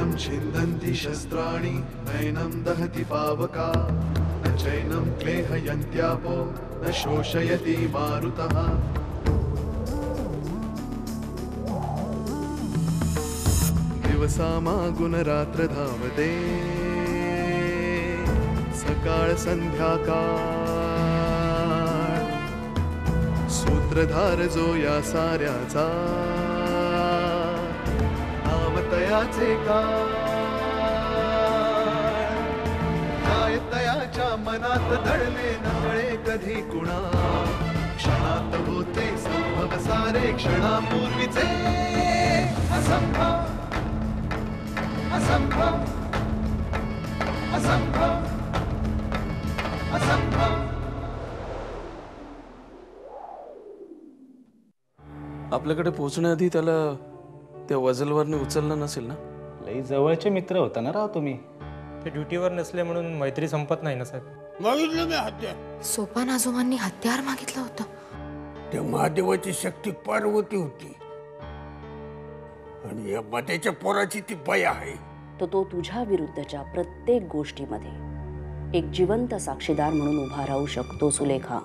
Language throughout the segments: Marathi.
नैनं छिन्दन्ति शस्त्राणि नैनं दहति पावका न चैनं क्लेहयन्त्यापो न शोषयति मारुतः दिवसामागुणरात्र धावते सकाळ संध्याकाळ सूत्रधार जो या साऱ्याचा नामतयाचे काय तयाच्या मनात दडले नकळे कधी कुणा क्षणात होते संभव सारे क्षणापूर्वीचे असंभव असंभव असंभव असंभव. आपल्याकडे पोहोचण्याआधी त्याला त्या वजलवरने उचललं नसेल ना? लई जवळचे मित्र होता ना राव तुम्ही. ते ड्युटीवर नसले म्हणून मैत्री संपत नाही ना साहेब. मागितलं मी हत्यार. सोपान आजोबांनी हत्यार मागितलं होतं. त्या महादेवाची शक्ती पार्वती होती आणि या मातेच्या पोराची ती बाई आहे. तो तुझ्या विरुद्धच्या प्रत्येक गोष्टीमध्ये एक जिवंत साक्षीदार म्हणून उभा राहू शकतो Sulekha.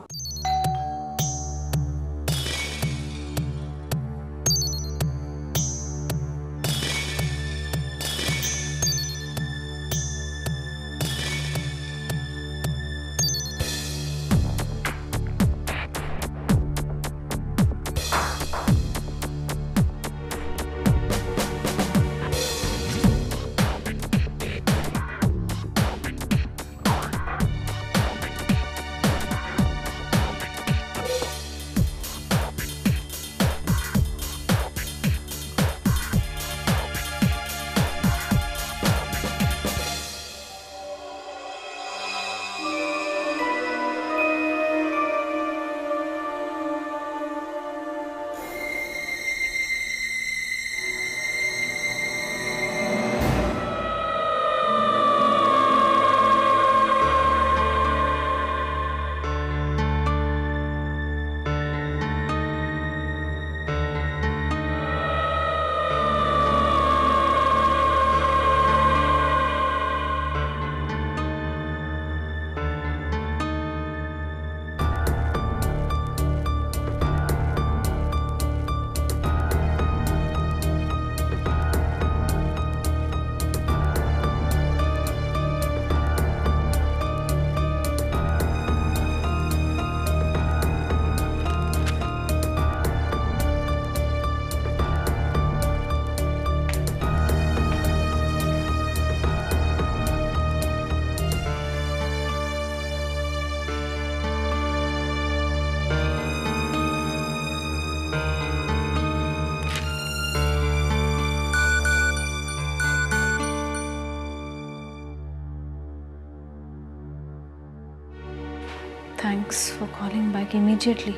Thanks for calling back immediately.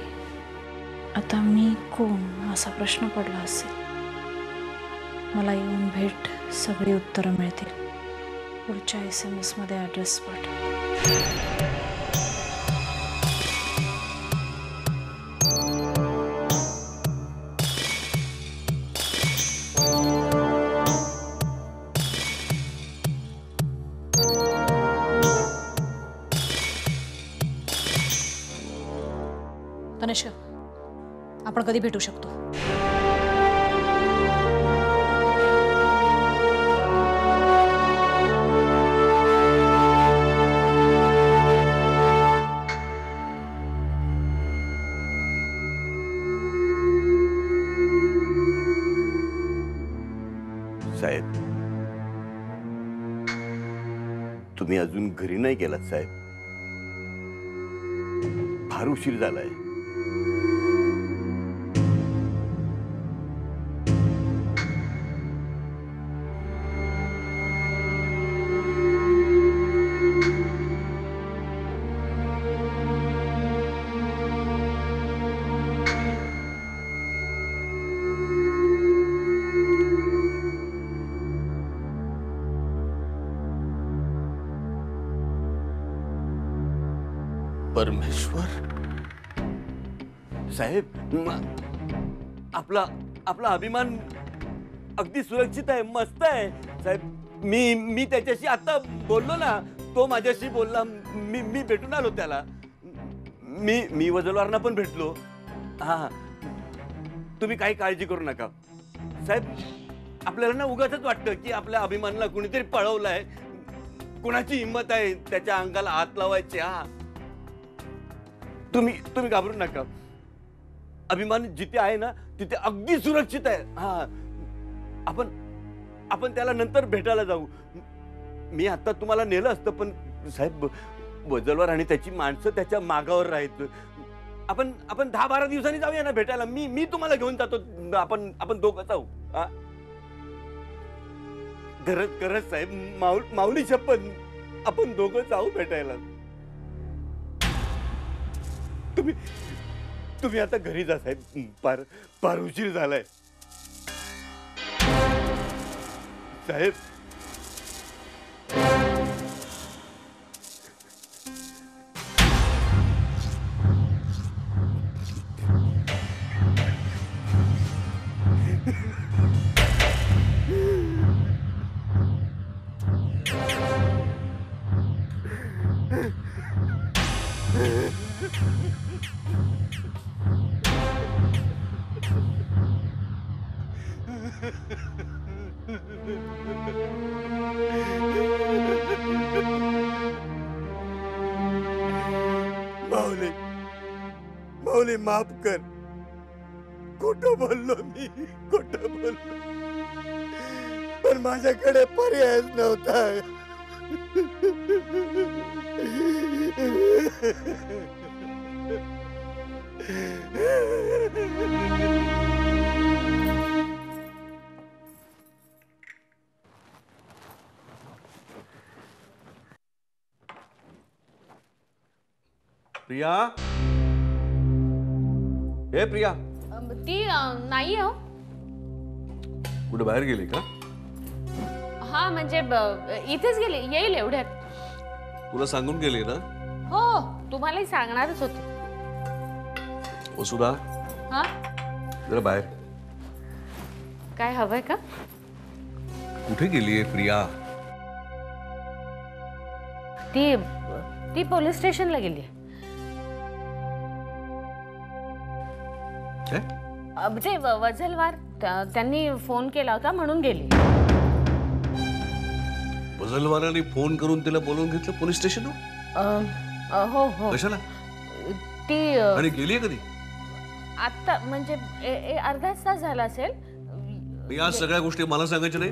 आता मी कोण असा प्रश्न पडला असेल. मला येऊन भेट, सगळी उत्तरं मिळतील. पुढच्या SMS मध्ये ॲड्रेस पाठव. तनिष्का, आपण कधी भेटू शकतो? साहेब, तुम्ही अजून घरी नाही गेलात साहेब. फार उशीर झालाय. परमेश्वर साहेब, आपला अभिमान अगदी सुरक्षित आहे, मस्त आहे. साहेब मी त्याच्याशी आता बोललो ना, तो माझ्याशी बोलला, मी भेटून आलो त्याला. मी वजलवारांना पण भेटलो. हा, तुम्ही काही काळजी करू नका साहेब. आपल्याला ना उगाच वाटतं की आपल्या अभिमानाला कुणीतरी पळवलंय, कुणाची हिंमत आहे त्याच्या अंगाला हात लावायचे. हा, तुम्ही घाबरू नका. अभिमान जिथे आहे ना तिथे अगदी सुरक्षित आहे. हा, आपण त्याला नंतर भेटायला जाऊ. मी आता तुम्हाला नेलं असतं, पण साहेब वजलवार आणि त्याची माणसं त्याच्या मागावर राहायचं. आपण 10-12 दिवसांनी जाऊया ना भेटायला. मी तुम्हाला घेऊन जातो. आपण दोघं जाऊ. खरंच साहेब, माऊली शपथ, आपण दोघं जाऊ भेटायला. तुम्ही आता घरी जा साहेब. फार उशीर झालाय साहेब. माऊली माफ कर. खोटं बोललो मी, खोटं बोललो, पण माझ्याकडे पर्यायच नव्हता. प्रिया, हे प्रिया, ती नाही हो. कुठे बाहेर गेली का? हा म्हणजे इथेच गेली, येईल एवढ्यात. तुला सांगून गेली ना? हो, तुम्हालाही सांगणारच होते. वसुधा, हा, जरा बाहेर. काय हवंय का? कुठे गेलीये प्रिया? ती पोलीस स्टेशनला गेली. जे वजलवार त्यांनी फोन केला होता म्हणून गेली. वजलवाराने फोन करून तिला बोलवून घेतलं पोलीस स्टेशनवर? हो हो. कशाला? ती आणि गेली कधी? आता म्हणजे अर्धा तास झाला असेल. या सगळ्या गोष्टी मला सांगायच्या नाही?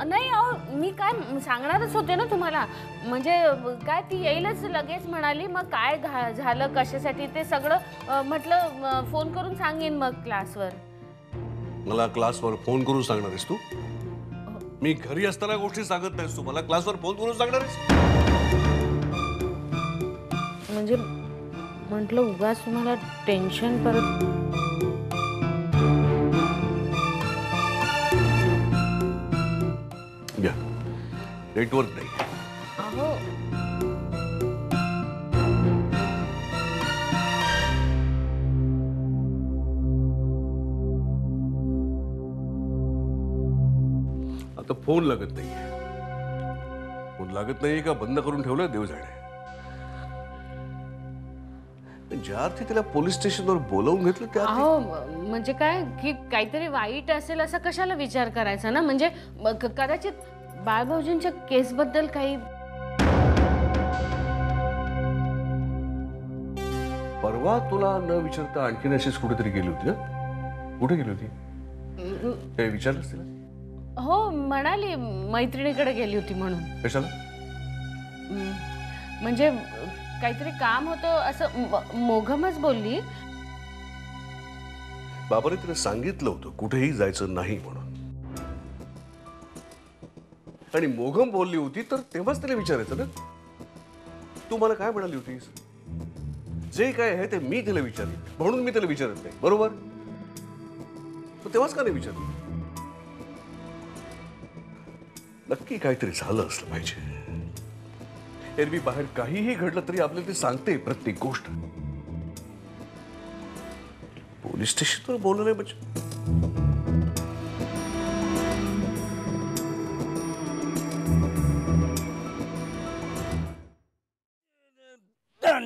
नाही अहो, मी काय सांगणारच होते ना तुम्हाला. म्हणजे काय ती येईलच लगेच म्हणाली. मग काय झालं कशासाठी ते सगळं म्हटलं फोन करून सांगेन मग क्लासवर. मला क्लासवर फोन करून सांगणार आहेस तू? मी घरी असताना गोष्टी सांगत नाहीस तू, मला क्लासवर फोन करून सांगणार आहेस? म्हणजे म्हटलं उगाच तुम्हाला टेन्शन परत. नेटवर्क नाही. अहो आता फोन लागत नाहीये. फोन लागत नाहीये का बंद करून ठेवलं देव जाणे. ज्या अर्थी तिला पोलीस स्टेशनवर बोलावून घेतलं त्या अर्थी. अहो म्हणजे काय की काहीतरी वाईट असेल असं कशाला विचार करायचा ना. म्हणजे कदाचित बाळभाऊजींच्या केसबद्दल काही. परवा तुला न विचारता आणखीन अशीच कुठेतरी गेली होती ना? कुठे गेली होती ते विचारलंस तिला? हो म्हणाली मैत्रिणीकडे गेली होती म्हणून. कशाला? म्हणजे काहीतरी काम होतं असं मोघमच बोलली. बाबाने तिला सांगितलं होतं कुठेही जायचं नाही म्हणून. आणि मोघम बोलली होती तर तेव्हाच तिला विचारायचं ना. तू मला काय म्हणाली होतीस? जे काय आहे ते मी तिला विचारलं म्हणून मी तिला विचारत नाही, बरोबर? तेव्हाच का नाही विचारलं? नक्की काहीतरी झालं असलं पाहिजे. एरवी बाहेर काहीही घडलं तरी आपल्याला ते सांगते प्रत्येक गोष्ट. पोलीस स्टेशनवर बोललं नाही म्हणजे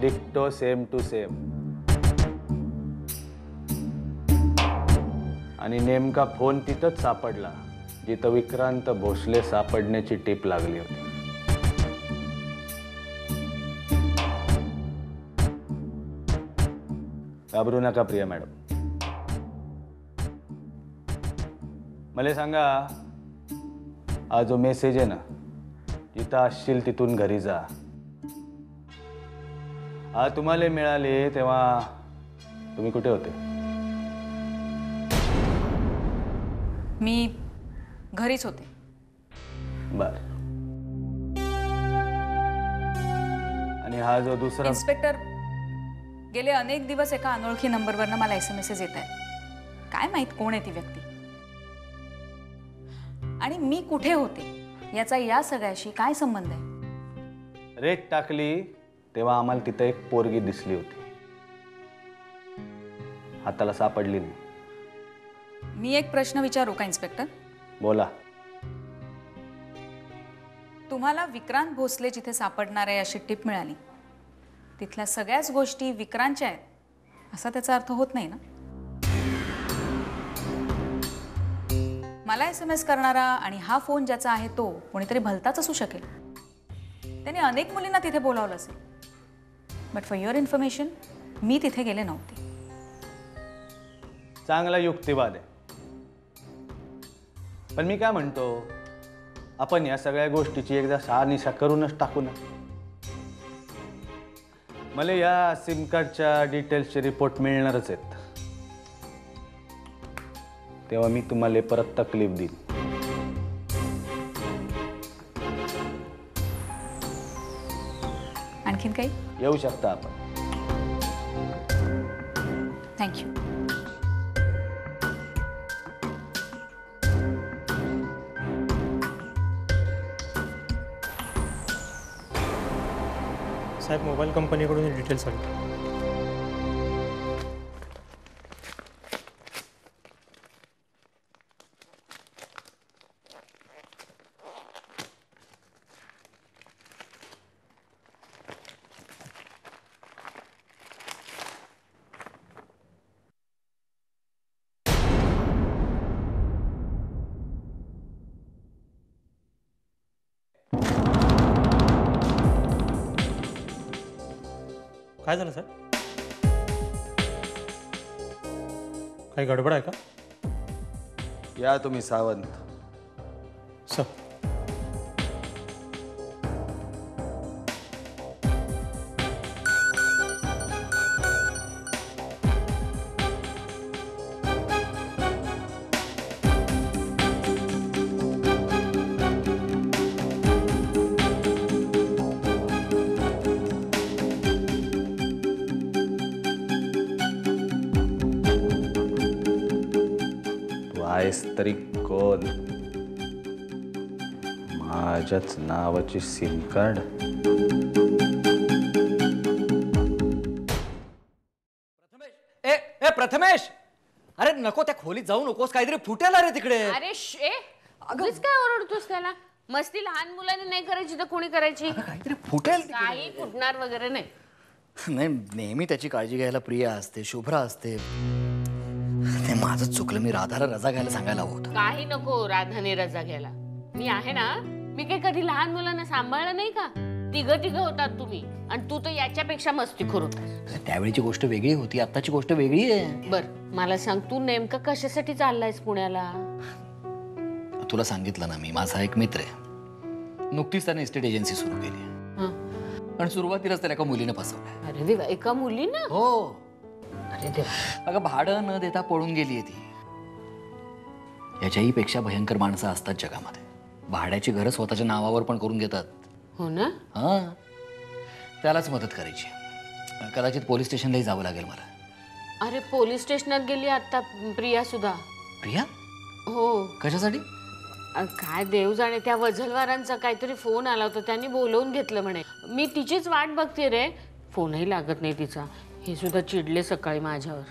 डिक्टो सेम टू सेम. आणि नेमका फोन तिथंच सापडला जिथं विक्रांत भोसले सापडण्याची टीप लागली होती. घाबरू नका प्रिया मॅडम. मला सांगा, हा जो मेसेज आहे ना, जिथं असशील तिथून घरी जा, हा तुम्हाला मिळाले तेव्हा तुम्ही कुठे होते? मी घरीच होते. बर. आणि हा जो दुसरा इन्स्पेक्टर, गेले अनेक दिवस एका अनोळखी नंबरवरनं मला SMS येत आहेत. काय माहित कोण आहे ती व्यक्ती आणि मी कुठे होते याचा या सगळ्याशी काय संबंध आहे? रेट टाकली तेव्हा आम्हाला तिथं एक पोरगी दिसली होती. हाताला सापडली नाही. मी एक प्रश्न विचारू का इन्स्पेक्टर? बोला. तुम्हाला विक्रांत भोसले जिथे सापडणार आहे अशी टिप मिळाली, तिथल्या सगळ्याच गोष्टी विक्रांतच्या आहेत असा त्याचा अर्थ होत नाही ना? मला SMS करणारा आणि हा फोन ज्याचा आहे तो कोणीतरी भलताच असू शकेल. त्याने अनेक मुलींना तिथे बोलावलं असेल. बट फॉर युअर इन्फॉर्मेशन, मी तिथे गेले नव्हते. चांगला युक्तिवाद आहे. पण मी काय म्हणतो, आपण या सगळ्या गोष्टीची एकदा शहानिशा करूनच टाकू ना. मला या सिम कार्डच्या डिटेल्सचे रिपोर्ट मिळणारच आहेत. तेव्हा मी तुम्हाला परत तकलीफ देईन. आणखीन काही? येऊ शकता आपण. थँक्यू. साहेब, मोबाईल कंपनीकडून डिटेल्स आले. काय झालं साहेब? काही गडबड आहे का? या तुम्ही सावंत. सर, आहेस तरी कोण? माझ्याच नावाची सिम कार्ड. ए प्रथमेश, अरे नको त्या खोलीत जाऊ नकोस, काहीतरी फुटेल रे तिकडे. अरे अगदीच काय ओरडतोस त्याला? मस्ती लहान मुलांनी नाही करायची तर कोणी करायची? काहीतरी फुटेल. काही फुटणार वगैरे नाही. नाही, नेहमी त्याची काळजी घ्यायला प्रिया असते, शुभ्रा असते. ते माझं चुकलं, मी राधाला रजा घ्यायला सांगायला हवं होतं. काही नको राधाने रजा घ्यायला. मी आहे ना. मी काही कधी लहान मुलांना सांभाळलं नाही का? तिघं होतात तुम्ही आणि तू तर याच्यापेक्षा मस्तीखोर होतास. त्यावेळीची गोष्ट वेगळी होती, आत्ताची गोष्ट वेगळी आहे. बर, मला सांग, तू नेमकं कशासाठी चाललायस पुण्याला? तुला सांगितलं ना मी, माझा एक मित्र आहे, नुकतीच त्याने इस्टेट एजन्सी सुरू केली आणि सुरुवातीलाच त्याला एका मुलीने फसवलं. अरे देवा, एका मुलीनं? हो. अरे देवा. अगं, भाडं न देता पळून गेली ती. याच्याही पेक्षा भयंकर माणसं असतात जगामध्ये. भाड्याची घरं स्वतःच्या नावावर पण करून घेतात. हो ना? हा, त्यालाच मदत करायची. कदाचित पोलीस स्टेशनलाही जावं लागेल मला. अरे पोलीस स्टेशनात गेली आता प्रिया सुद्धा. प्रिया? हो. कशासाठी? काय देव जाणे, त्या वझलवारांचा काहीतरी फोन आला होता, त्यांनी बोलवून घेतलं म्हणे. मी तिचीच वाट बघते रे, फोनही लागत नाही तिचा. हे सुद्धा चिडले सकाळी माझ्यावर.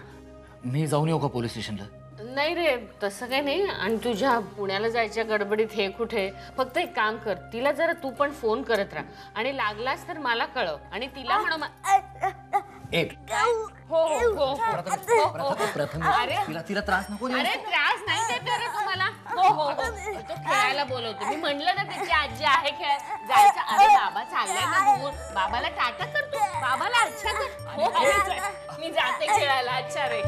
मी जाऊन येऊ का पोलीस स्टेशनला? नाही रे, तसं काही नाही. आणि तुझ्या पुण्याला जायच्या गडबडीत हे कुठे. फक्त एक काम कर, तिला जरा तू पण फोन करत राहा आणि लागलास तर मला कळव आणि तिला म्हणू हो हो हो प्रथम अरे तिला त्रास नको देऊ. अरे त्रास नाही देत रे तुम्हाला. हो हो हो तो खेळायला बोलवतो. मी म्हणलं ना त्याची आजी आहे जायचं. अरे बाबा चाललाय ना दूर. बाबाला टाटा करतो. बाबाला अच्छा कर. हो हो मी जाते खेळायला. अच्छा रे.